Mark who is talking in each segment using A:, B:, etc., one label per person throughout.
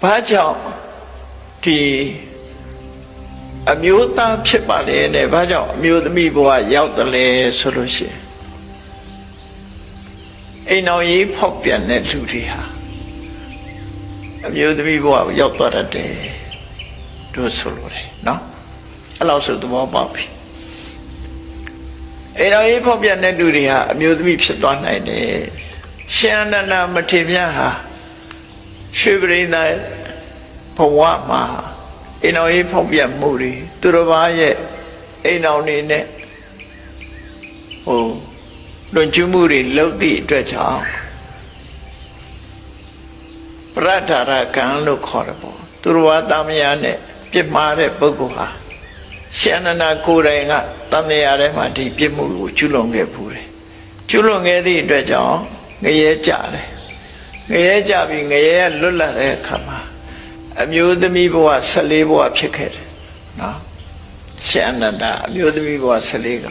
A: ဘာကြောင့်ဒီအမျိုးသားဖြစ်ပါလေနဲ့ဘာကြောင့်အမျိုးသမီးဘဝရောက်တယ်လဲဆိုလို့ရှိရင်အိမ်တော်ရေးဖောက်ပြန်တဲ့လူတွေဟာအမျိုးသမီးဘဝကိုရောက်သွားတတ်တယ်တို့ဆိုလို့တယ်နော်အဲ့လောက်ဆိုသဘောပေါက်ပြီအိမ်တော်ရေးဖောက်ပြန်တဲ့လူတွေဟာအမျိုးသမီးဖြစ်သွားနိုင်တယ်ရှင်အနန္ဒမထေရမြတ်ဟာရွှေပရိသတ်ဘဝမှာအိမ်တော်ရေးဖောက်ပြန်မှုတွေသူတော်ဘာရဲ့အိမ်တော်နေနဲ့လွန်ကျူးမှုတွေလုပ်သည့်အတွက်ကြောင့်ပရဒ္ဒါရကံလို့ခေါ်တယ်ပေါ့သူတော်ဘာသားမယားနဲ့ပြစ်မှားတဲ့ပုဂ္ဂိုလ်ဟာရှင်အနန္ဒကိုယ်တိုင်ကတန်တရားထဲမှာဒီပြစ်မှုကိုကျူးလွန်ခဲ့ဘူးတယ်ကျူးလွန်ခဲ့သည့်အတွက်ကြောင့်ငရဲကြတယ်ငရဲကြပြီးငရဲလွတ်လပ်တဲ့အခါမှာအမျိုးသမီးဘဝ14ဘဝဖြစ်ခဲ့တယ်နော်ရှင်အနန္ဒအမျိုးသမီးဘဝ14က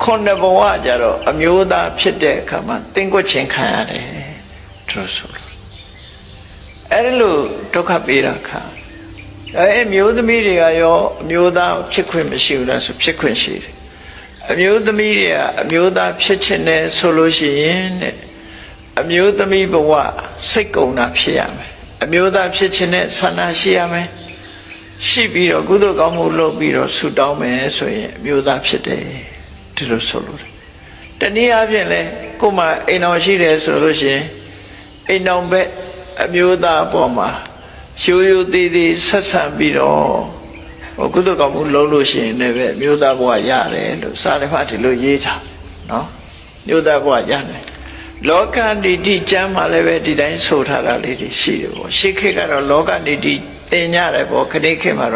A: ခုနှစ်ဘဝကြတော့အမျိုးသားဖြစ်တဲ့အခါမှာသင်္ကွက်ချင်းခံရတယ်သူဆိုလို့အဲ့လိုဒုက္ခပေးတာခါအမျိုးသမီးတွေကရောအမျိုးသားဖြစ်ခွင့်မရှိဘူးလားဆိုဖြစ်ခွင့်ရှိတယ်အမျိုးသမီးတွေကအမျိုးသားဖြစ်ချင်တယ်ဆိုလို့ရှိရင်တဲ့အမျိုးသမီးဘဝစိတ်ကုန်တာဖြစ်ရမယ်အမျိုးသားဖြစ်ချင်တဲ့ဆန္ဒရှိရမယ်ရှိပြီးတော့ကုသိုလ်ကောင်းမှုလုပ်ပြီးတော့ဆုတောင်းမယ်ဆိုရင်အမျိုးသားဖြစ်တယ်ဒီလိုဆိုလို့တနည်းအားဖြင့်လဲကိုယ်မှအိမ်တော်ရှိတယ်ဆိုလို့ရှိရင်အိမ်တော်ဘက်အမျိုးသားအပေါ်မှာရိုးရိုးသေးသေးဆက်ဆံပြီးတော့ကုသိုလ်ကောင်းမှုလုပ်လို့ရှိရင်လည်းပဲအမျိုးသားဘဝရတယ်လို့စာရဖတ်ဒီလိုရေးထားနော်မျိုးသားဘဝရတယ်လောကနိတိကျမ်းမှာလည်းပဲဒီတိုင်းဆိုထားတာလေးတွေရှိတယ်ပေါ့ရှေးခေတ်ကတော့လောကနိတိသင်ကြတယ်ပေါ့ခဏခေတ်မှာ